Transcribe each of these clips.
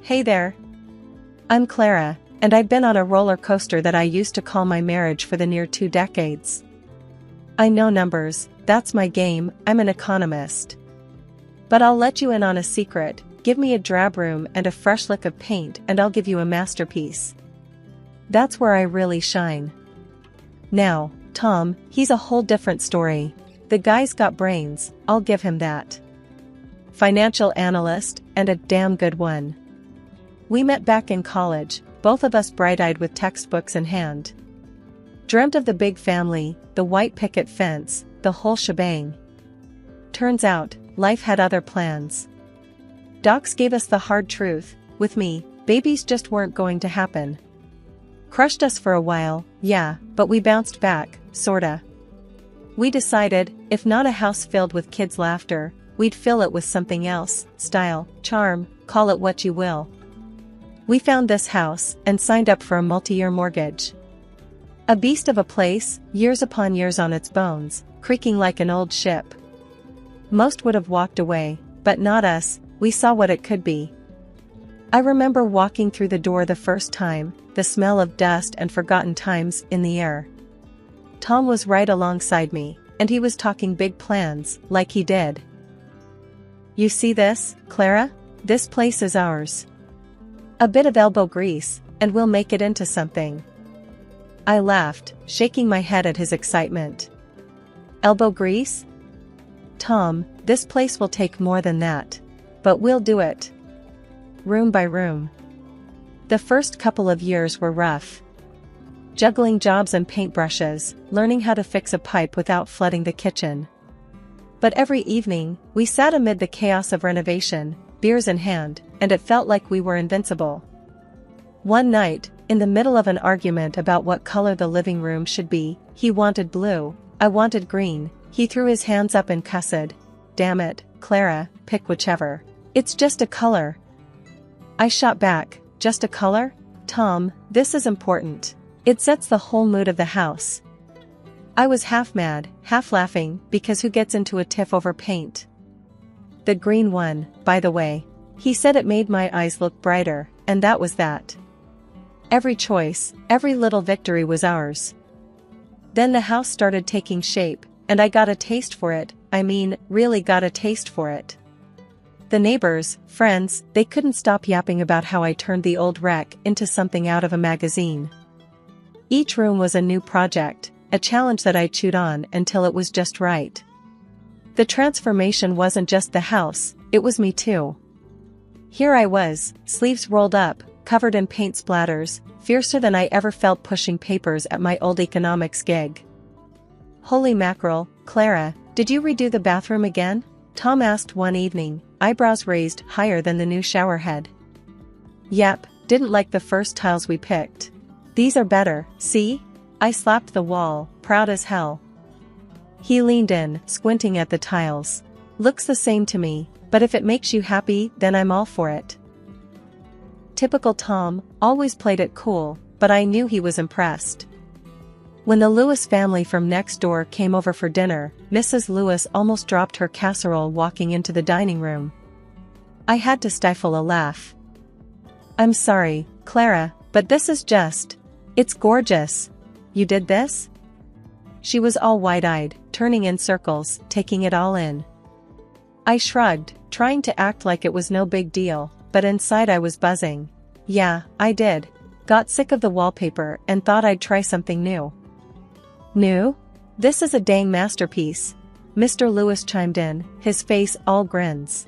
Hey there. I'm Clara, and I've been on a roller coaster that I used to call my marriage for the near 2 decades. I know numbers, that's my game, I'm an economist. But I'll let you in on a secret, give me a drab room and a fresh lick of paint and I'll give you a masterpiece. That's where I really shine. Now, Tom, he's a whole different story. The guy's got brains, I'll give him that. Financial analyst, and a damn good one. We met back in college, both of us bright-eyed with textbooks in hand. Dreamt of the big family, the white picket fence, the whole shebang. Turns out, life had other plans. Docs gave us the hard truth, with me, babies just weren't going to happen. Crushed us for a while, yeah, but we bounced back, sorta. We decided, if not a house filled with kids' laughter, we'd fill it with something else, style, charm, call it what you will. We found this house, and signed up for a multi-year mortgage. A beast of a place, years upon years on its bones, creaking like an old ship. Most would have walked away, but not us, we saw what it could be. I remember walking through the door the first time, the smell of dust and forgotten times in the air. Tom was right alongside me, and he was talking big plans, like he did. You see this, Clara? This place is ours. A bit of elbow grease, and we'll make it into something. I laughed, shaking my head at his excitement. Elbow grease? Tom, this place will take more than that. But we'll do it. Room by room. The first couple of years were rough. Juggling jobs and paintbrushes, learning how to fix a pipe without flooding the kitchen. But every evening, we sat amid the chaos of renovation, beers in hand, and it felt like we were invincible. One night, in the middle of an argument about what color the living room should be, he wanted blue, I wanted green, he threw his hands up and cussed. Damn it, Clara, pick whichever. It's just a color. I shot back, just a color? Tom, this is important. It sets the whole mood of the house. I was half mad, half laughing, because who gets into a tiff over paint? The green one, by the way. He said it made my eyes look brighter, and that was that. Every choice, every little victory was ours. Then the house started taking shape, and I got a taste for it, really got a taste for it. The neighbors, friends, they couldn't stop yapping about how I turned the old wreck into something out of a magazine. Each room was a new project, a challenge that I chewed on until it was just right. The transformation wasn't just the house, it was me too. Here I was, sleeves rolled up, covered in paint splatters, fiercer than I ever felt pushing papers at my old economics gig. Holy mackerel, Clara, did you redo the bathroom again? Tom asked one evening, eyebrows raised higher than the new shower head. Yep, didn't like the first tiles we picked. These are better, see? I slapped the wall, proud as hell. He leaned in, squinting at the tiles. Looks the same to me, but if it makes you happy, then I'm all for it. Typical Tom, always played it cool, but I knew he was impressed. When the Lewis family from next door came over for dinner, Mrs. Lewis almost dropped her casserole walking into the dining room. I had to stifle a laugh. I'm sorry, Clara, but this is just... It's gorgeous. You did this? She was all wide-eyed, turning in circles, taking it all in. I shrugged, trying to act like it was no big deal, but inside I was buzzing. Yeah, I did. Got sick of the wallpaper and thought I'd try something new. New? This is a dang masterpiece. Mr. Lewis chimed in, his face all grins.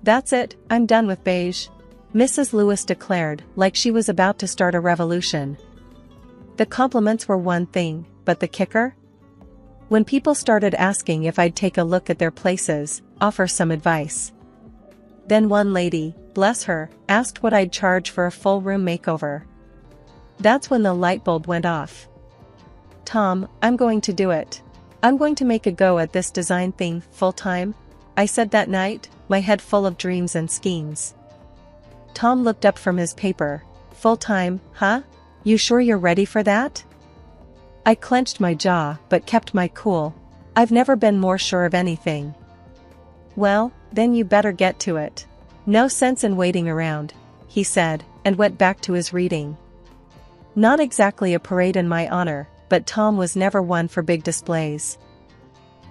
That's it, I'm done with beige. Mrs. Lewis declared, like she was about to start a revolution. The compliments were one thing, but the kicker? When people started asking if I'd take a look at their places, offer some advice. Then one lady, bless her, asked what I'd charge for a full room makeover. That's when the light bulb went off. Tom, I'm going to do it. I'm going to make a go at this design thing full-time, I said that night, my head full of dreams and schemes. Tom looked up from his paper. Full-time, huh? You sure you're ready for that? I clenched my jaw but kept my cool. I've never been more sure of anything. Well, then you better get to it. No sense in waiting around. he said, and went back to his reading. Not exactly a parade in my honor, but Tom was never one for big displays.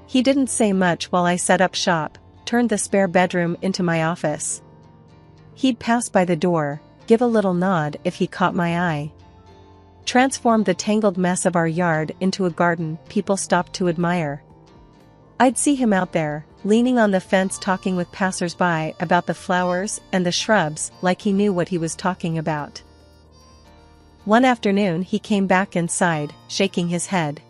He didn't say much while I set up shop, turned the spare bedroom into my office. He'd pass by the door, give a little nod if he caught my eye. Transformed the tangled mess of our yard into a garden people stopped to admire. I'd see him out there, leaning on the fence talking with passers-by about the flowers and the shrubs like he knew what he was talking about. One afternoon he came back inside, shaking his head.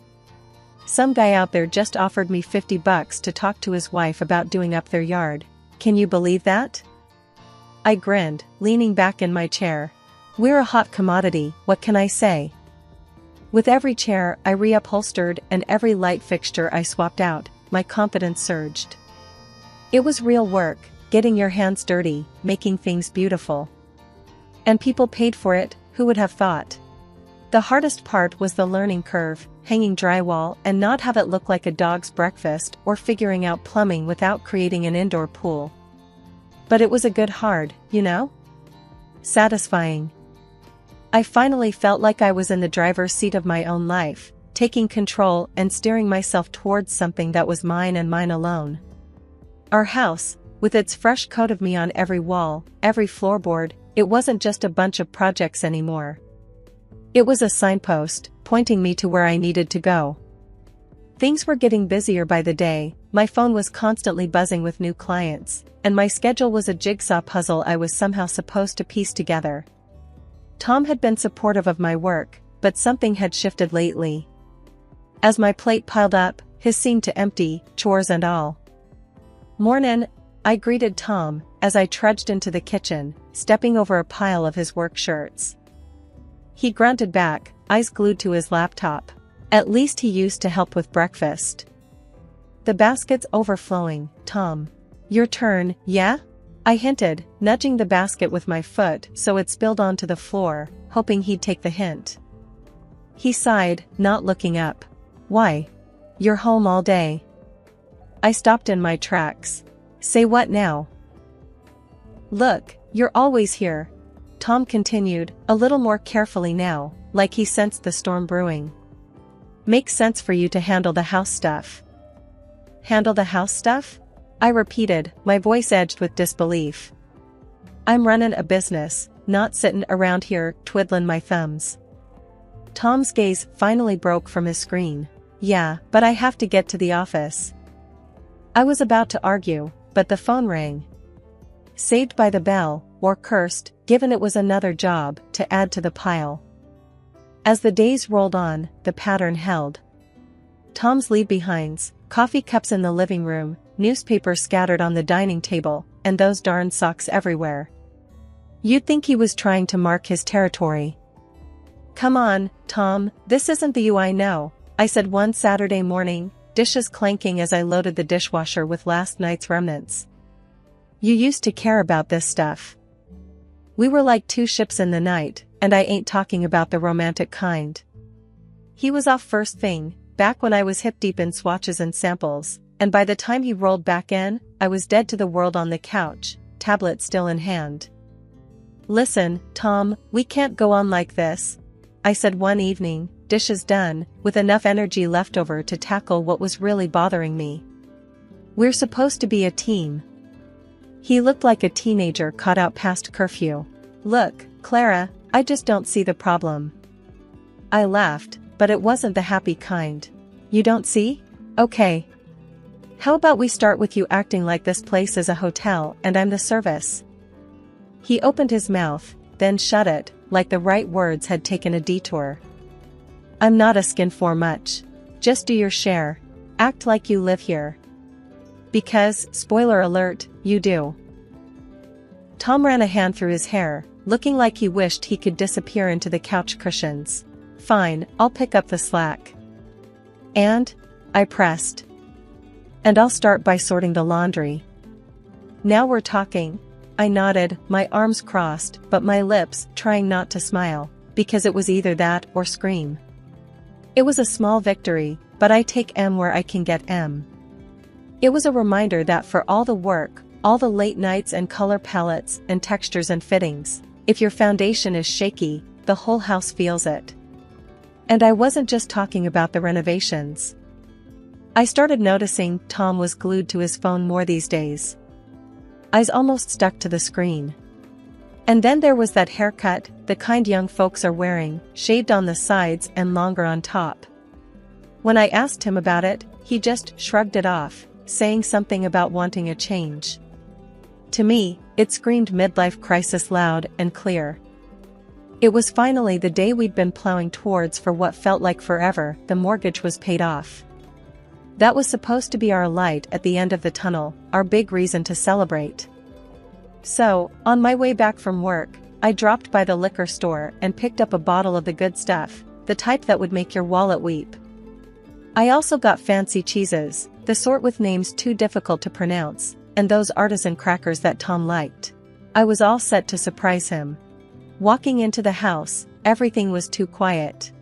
Some guy out there just offered me $50 to talk to his wife about doing up their yard. Can you believe that? I grinned, leaning back in my chair. We're a hot commodity, what can I say? With every chair I reupholstered and every light fixture I swapped out, my confidence surged. It was real work, getting your hands dirty, making things beautiful. And people paid for it, who would have thought? The hardest part was the learning curve, hanging drywall and not have it look like a dog's breakfast or figuring out plumbing without creating an indoor pool. But it was a good hard, you know? Satisfying. I finally felt like I was in the driver's seat of my own life, taking control and steering myself towards something that was mine and mine alone. Our house, with its fresh coat of me on every wall, every floorboard, it wasn't just a bunch of projects anymore. It was a signpost, pointing me to where I needed to go. Things were getting busier by the day, my phone was constantly buzzing with new clients, and my schedule was a jigsaw puzzle I was somehow supposed to piece together. Tom had been supportive of my work, but something had shifted lately. As my plate piled up, his seemed to empty, chores and all. "Mornin'," I greeted Tom, as I trudged into the kitchen, stepping over a pile of his work shirts. He grunted back, eyes glued to his laptop. At least he used to help with breakfast. "The basket's overflowing, Tom. Your turn, yeah?" I hinted, nudging the basket with my foot so it spilled onto the floor, hoping he'd take the hint. He sighed, not looking up. "Why? You're home all day." I stopped in my tracks. "Say what now?" "Look, you're always here," Tom continued, a little more carefully now, like he sensed the storm brewing. "Makes sense for you to handle the house stuff." "Handle the house stuff?" I repeated, my voice edged with disbelief. "I'm running a business, not sitting around here twiddling my thumbs." Tom's gaze finally broke from his screen. "Yeah, but I have to get to the office." I was about to argue, but the phone rang. Saved by the bell, or cursed, given it was another job to add to the pile. As the days rolled on, the pattern held. Tom's leave-behinds, coffee cups in the living room, newspapers scattered on the dining table, and those darn socks everywhere. You'd think he was trying to mark his territory. "Come on, Tom, this isn't the you I know," I said one Saturday morning, dishes clanking as I loaded the dishwasher with last night's remnants. "You used to care about this stuff. We were like two ships in the night, and I ain't talking about the romantic kind." He was off first thing, back when I was hip-deep in swatches and samples, and by the time he rolled back in, I was dead to the world on the couch, tablet still in hand. "Listen, Tom, we can't go on like this," I said one evening, dishes done, with enough energy left over to tackle what was really bothering me. "We're supposed to be a team." He looked like a teenager caught out past curfew. "Look, Clara, I just don't see the problem." I laughed, but it wasn't the happy kind. "You don't see? Okay. How about we start with you acting like this place is a hotel and I'm the service?" He opened his mouth, then shut it, like the right words had taken a detour. "I'm not asking for much. Just do your share. Act like you live here. Because, spoiler alert, you do." Tom ran a hand through his hair, looking like he wished he could disappear into the couch cushions. "Fine, I'll pick up the slack." "And?" I pressed. "And I'll start by sorting the laundry." "Now we're talking." I nodded, my arms crossed, but my lips trying not to smile, because it was either that or scream. It was a small victory, but I take M where I can get M. It was a reminder that for all the work, all the late nights and color palettes and textures and fittings, If your foundation is shaky, the whole house feels it. And I wasn't just talking about the renovations. I started noticing Tom was glued to his phone more these days. Eyes almost stuck to the screen. And then there was that haircut, the kind young folks are wearing, shaved on the sides and longer on top. When I asked him about it, he just shrugged it off, saying something about wanting a change. To me, it screamed midlife crisis loud and clear. It was finally the day we'd been plowing towards for what felt like forever. The mortgage was paid off. That was supposed to be our light at the end of the tunnel, our big reason to celebrate. So, on my way back from work, I dropped by the liquor store and picked up a bottle of the good stuff, the type that would make your wallet weep. I also got fancy cheeses, the sort with names too difficult to pronounce, and those artisan crackers that Tom liked. I was all set to surprise him. Walking into the house, everything was too quiet.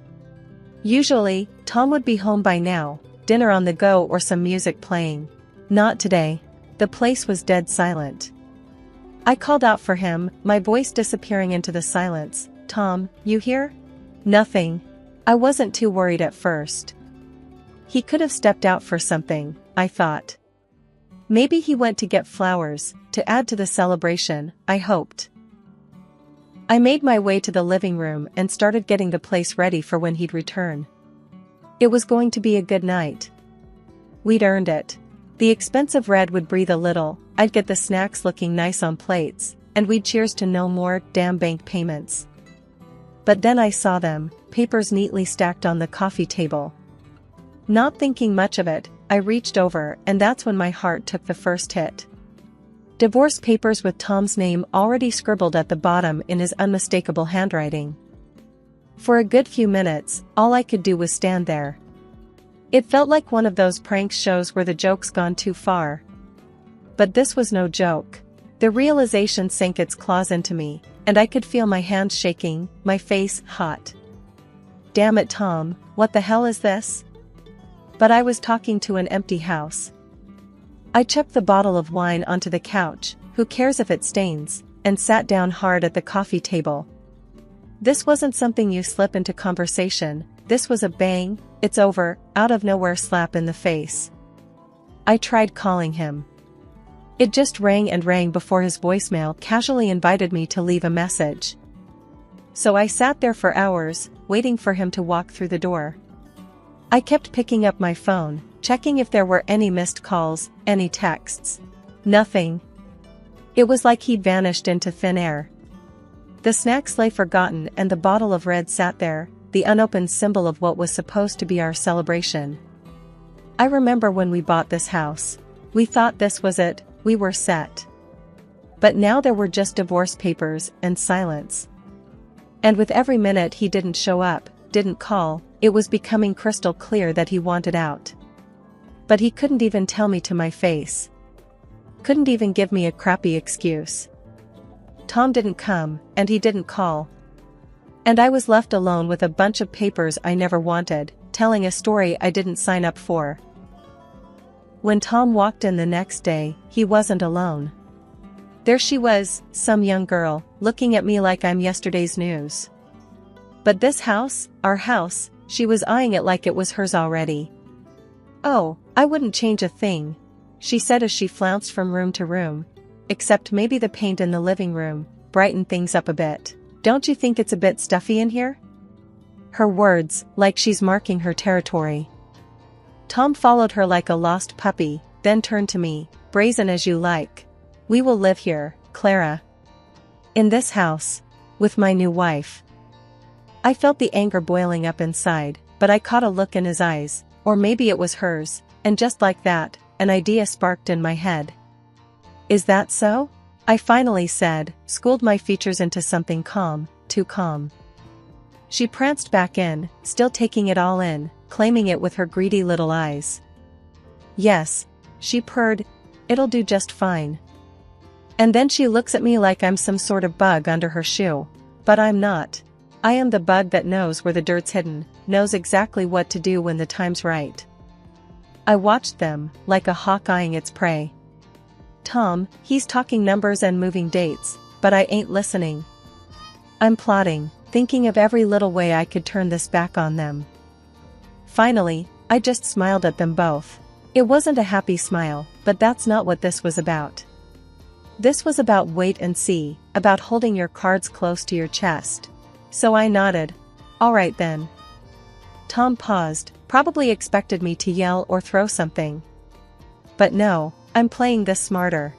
Usually, Tom would be home by now, dinner on the go or some music playing. Not today. The place was dead silent. I called out for him, my voice disappearing into the silence. "Tom, you here?" "Nothing." I wasn't too worried at first. He could have stepped out for something, I thought. Maybe he went to get flowers, to add to the celebration, I hoped. I made my way to the living room and started getting the place ready for when he'd return. It was going to be a good night. We'd earned it. The expensive red would breathe a little, I'd get the snacks looking nice on plates, and we'd cheers to no more damn bank payments. But then I saw them, papers neatly stacked on the coffee table. Not thinking much of it, I reached over and that's when my heart took the first hit. Divorce papers with Tom's name already scribbled at the bottom in his unmistakable handwriting. For a good few minutes, all I could do was stand there. It felt like one of those prank shows where the joke's gone too far. But this was no joke. The realization sank its claws into me, and I could feel my hands shaking, my face hot. Damn it, Tom, what the hell is this? But I was talking to an empty house. I chucked the bottle of wine onto the couch, who cares if it stains, and sat down hard at the coffee table. This wasn't something you slip into conversation, this was a bang, it's over, out of nowhere slap in the face. I tried calling him. It just rang and rang before his voicemail casually invited me to leave a message. So I sat there for hours, waiting for him to walk through the door. I kept picking up my phone, checking if there were any missed calls, any texts. Nothing. It was like he'd vanished into thin air. The snacks lay forgotten and the bottle of red sat there, the unopened symbol of what was supposed to be our celebration. I remember when we bought this house. We thought this was it, we were set. But now there were just divorce papers and silence. And with every minute he didn't show up, didn't call, it was becoming crystal clear that he wanted out. But he couldn't even tell me to my face. Couldn't even give me a crappy excuse. Tom didn't come, and he didn't call. And I was left alone with a bunch of papers I never wanted, telling a story I didn't sign up for. When Tom walked in the next day, he wasn't alone. There she was, some young girl, looking at me like I'm yesterday's news. But this house, our house, she was eyeing it like it was hers already. "Oh, I wouldn't change a thing," she said as she flounced from room to room. "Except maybe the paint in the living room, brighten things up a bit. Don't you think it's a bit stuffy in here?" Her words, like she's marking her territory. Tom followed her like a lost puppy, then turned to me, "Brazen as you like. We will live here, Clara. In this house. With my new wife." I felt the anger boiling up inside, but I caught a look in his eyes, or maybe it was hers, and just like that, an idea sparked in my head. "Is that so?" I finally said, schooled my features into something calm, too calm. She pranced back in, still taking it all in, claiming it with her greedy little eyes. "Yes," she purred, "it'll do just fine." And then she looks at me like I'm some sort of bug under her shoe. But I'm not. I am the bug that knows where the dirt's hidden, knows exactly what to do when the time's right. I watched them, like a hawk eyeing its prey. Tom, he's talking numbers and moving dates, but I ain't listening. I'm plotting, thinking of every little way I could turn this back on them. Finally, I just smiled at them both. It wasn't a happy smile, but that's not what this was about. This was about wait and see, about holding your cards close to your chest. So I nodded. All right then. Tom paused, probably expected me to yell or throw something. But no, I'm playing this smarter.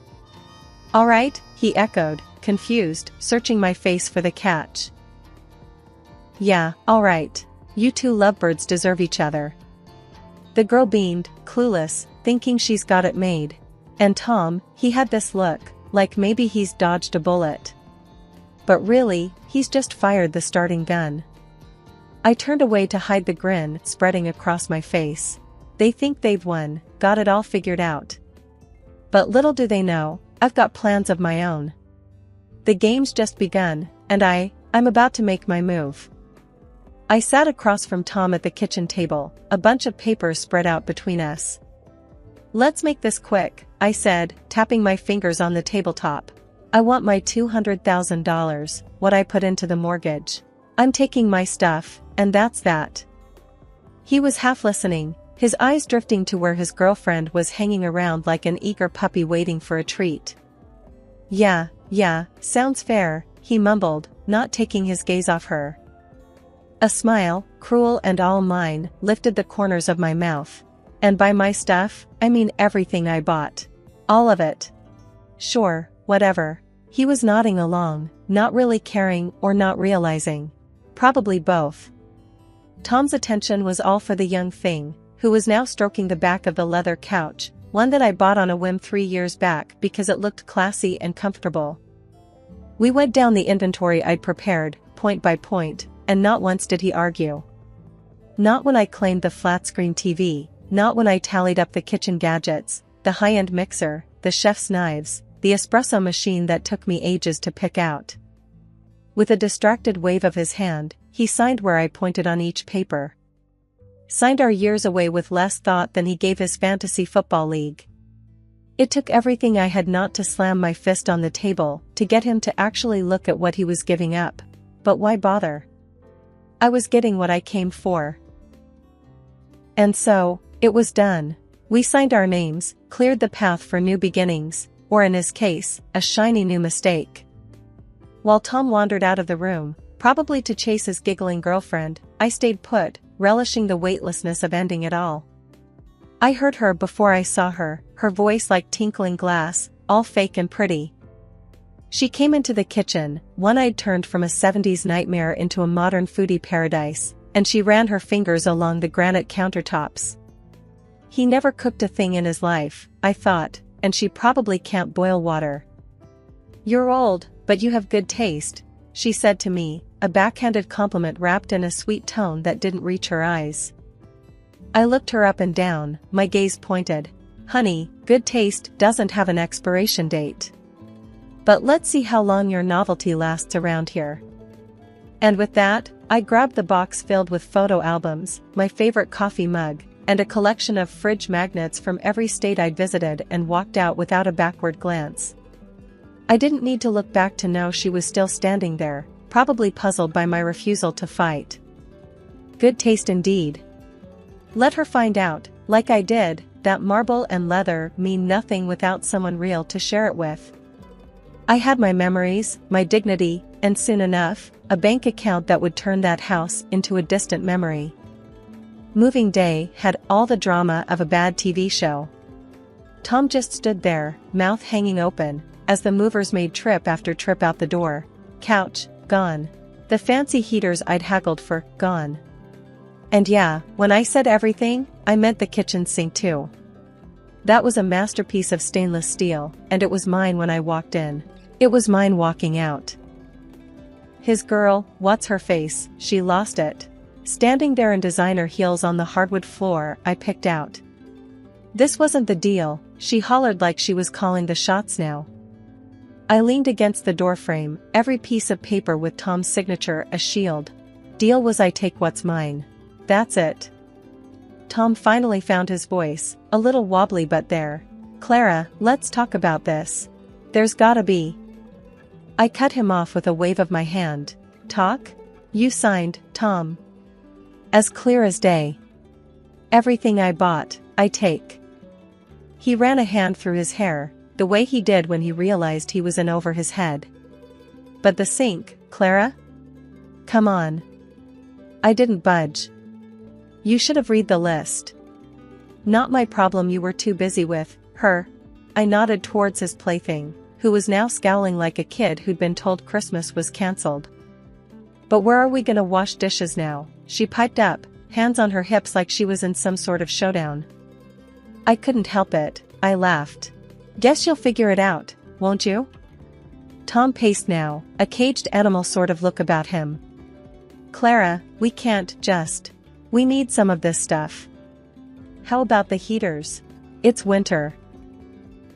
All right, he echoed, confused, searching my face for the catch. Yeah, all right. You two lovebirds deserve each other. The girl beamed, clueless, thinking she's got it made. And Tom, he had this look, like maybe he's dodged a bullet. But really, he's just fired the starting gun. I turned away to hide the grin spreading across my face. They think they've won, got it all figured out. But little do they know, I've got plans of my own. The game's just begun, and I'm about to make my move. I sat across from Tom at the kitchen table, a bunch of papers spread out between us. Let's make this quick, I said, tapping my fingers on the tabletop. I want my $200,000, what I put into the mortgage. I'm taking my stuff, and that's that. He was half listening, his eyes drifting to where his girlfriend was hanging around like an eager puppy waiting for a treat. Yeah, sounds fair, he mumbled, not taking his gaze off her. A smile, cruel and all mine, lifted the corners of my mouth. And by my stuff, I mean everything I bought. All of it. Sure, whatever. He was nodding along, not really caring or not realizing. Probably both. Tom's attention was all for the young thing, who was now stroking the back of the leather couch, one that I bought on a whim 3 years back because it looked classy and comfortable. We went down the inventory I'd prepared, point by point, and not once did he argue. Not when I claimed the flat-screen TV, not when I tallied up the kitchen gadgets, the high-end mixer, the chef's knives, the espresso machine that took me ages to pick out. With a distracted wave of his hand, he signed where I pointed on each paper. Signed our years away with less thought than he gave his fantasy football league. It took everything I had not to slam my fist on the table to get him to actually look at what he was giving up. But why bother? I was getting what I came for. And so, it was done. We signed our names, cleared the path for new beginnings, or in his case, a shiny new mistake. While Tom wandered out of the room, probably to chase his giggling girlfriend, I stayed put, relishing the weightlessness of ending it all. I heard her before I saw her, her voice like tinkling glass, all fake and pretty. She came into the kitchen, one-eyed turned from a 70s nightmare into a modern foodie paradise, and she ran her fingers along the granite countertops. He never cooked a thing in his life, I thought, and she probably can't boil water. You're old, but you have good taste, she said to me, a backhanded compliment wrapped in a sweet tone that didn't reach her eyes. I looked her up and down, my gaze pointed. Honey, good taste doesn't have an expiration date. But let's see how long your novelty lasts around here. And with that, I grabbed the box filled with photo albums, my favorite coffee mug, and a collection of fridge magnets from every state I'd visited and walked out without a backward glance. I didn't need to look back to know she was still standing there, probably puzzled by my refusal to fight. Good taste indeed. Let her find out, like I did, that marble and leather mean nothing without someone real to share it with. I had my memories, my dignity, and soon enough, a bank account that would turn that house into a distant memory. Moving day had all the drama of a bad TV show. Tom just stood there, mouth hanging open, as the movers made trip after trip out the door. Couch, gone. The fancy heaters I'd haggled for, gone. And yeah, when I said everything, I meant the kitchen sink too. That was a masterpiece of stainless steel, and it was mine when I walked in. It was mine walking out. His girl, what's her face, she lost it. Standing there in designer heels on the hardwood floor I picked out. This wasn't the deal, she hollered like she was calling the shots now. I leaned against the doorframe, every piece of paper with Tom's signature a shield. Deal was I take what's mine. That's it. Tom finally found his voice, a little wobbly but there. Clara, let's talk about this. There's gotta be. I cut him off with a wave of my hand. Talk? You signed, Tom. As clear as day. Everything I bought, I take. He ran a hand through his hair, the way he did when he realized he was in over his head. But the sink, Clara? Come on. I didn't budge. You should have read the list. Not my problem, you were too busy with her. I nodded towards his plaything, who was now scowling like a kid who'd been told Christmas was cancelled. But where are we gonna wash dishes now? She piped up, hands on her hips like she was in some sort of showdown. I couldn't help it, I laughed. Guess you'll figure it out, won't you? Tom paced now, a caged animal sort of look about him. Clara, we can't just. We need some of this stuff. How about the heaters? It's winter.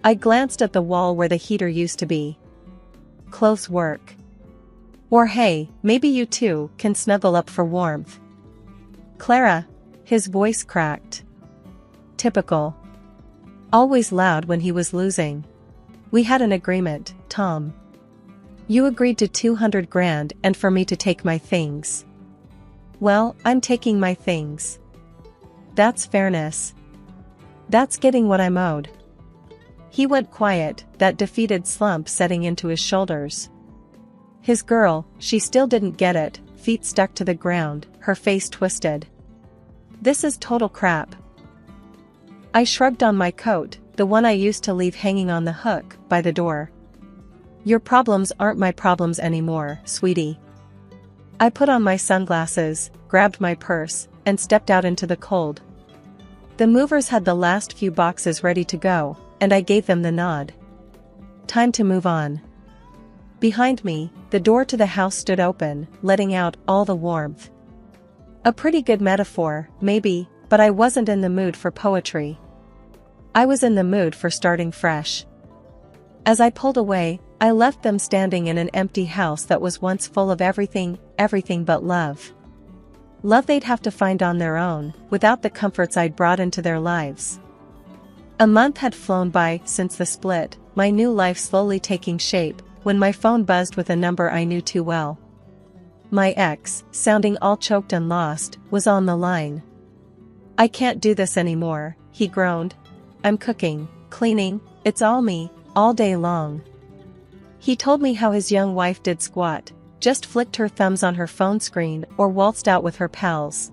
I glanced at the wall where the heater used to be. Close work. Or hey, maybe you two can snuggle up for warmth. Clara. His voice cracked. Typical. Always loud when he was losing. We had an agreement, Tom. You agreed to 200 grand and for me to take my things. Well, I'm taking my things. That's fairness. That's getting what I'm owed. He went quiet, that defeated slump setting into his shoulders. His girl, she still didn't get it, feet stuck to the ground, her face twisted. This is total crap. I shrugged on my coat, the one I used to leave hanging on the hook, by the door. Your problems aren't my problems anymore, sweetie. I put on my sunglasses, grabbed my purse, and stepped out into the cold. The movers had the last few boxes ready to go, and I gave them the nod. Time to move on. Behind me, the door to the house stood open, letting out all the warmth. A pretty good metaphor, maybe, but I wasn't in the mood for poetry. I was in the mood for starting fresh. As I pulled away, I left them standing in an empty house that was once full of everything but love. Love they'd have to find on their own, without the comforts I'd brought into their lives. A month had flown by since the split, my new life slowly taking shape, when my phone buzzed with a number I knew too well. My ex, sounding all choked and lost, was on the line. I can't do this anymore, he groaned. I'm cooking, cleaning, it's all me, all day long. He told me how his young wife did squat, just flicked her thumbs on her phone screen or waltzed out with her pals.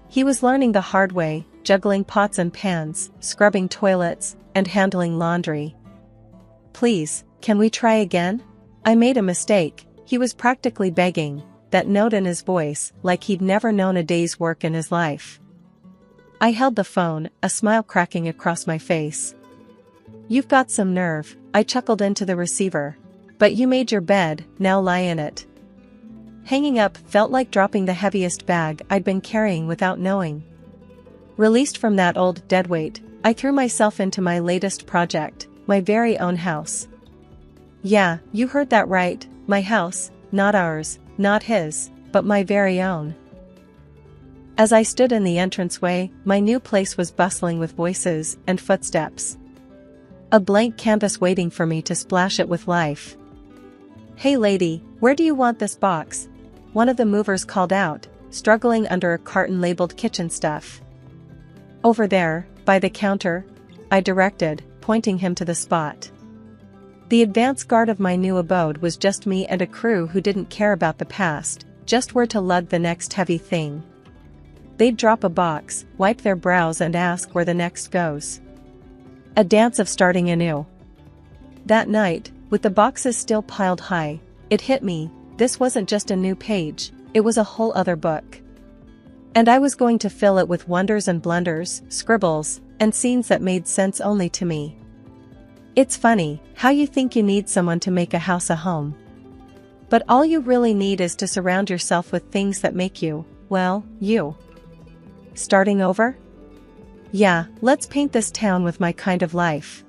He was learning the hard way, juggling pots and pans, scrubbing toilets, and handling laundry. Please, can we try again? I made a mistake, he was practically begging, that note in his voice, like he'd never known a day's work in his life. I held the phone, a smile cracking across my face. You've got some nerve, I chuckled into the receiver. But you made your bed, now lie in it. Hanging up felt like dropping the heaviest bag I'd been carrying without knowing. Released from that old deadweight, I threw myself into my latest project, my very own house. Yeah, you heard that right, my house, not ours, not his, but my very own. As I stood in the entranceway, my new place was bustling with voices and footsteps. A blank canvas waiting for me to splash it with life. Hey lady, where do you want this box? One of the movers called out, struggling under a carton labeled kitchen stuff. Over there, by the counter, I directed, pointing him to the spot. The advance guard of my new abode was just me and a crew who didn't care about the past, just where to lug the next heavy thing. They'd drop a box, wipe their brows and ask where the next goes. A dance of starting anew. That night, with the boxes still piled high, it hit me, this wasn't just a new page, it was a whole other book. And I was going to fill it with wonders and blunders, scribbles, and scenes that made sense only to me. It's funny, how you think you need someone to make a house a home. But all you really need is to surround yourself with things that make you, well, you. Starting over? Yeah, let's paint this town with my kind of life.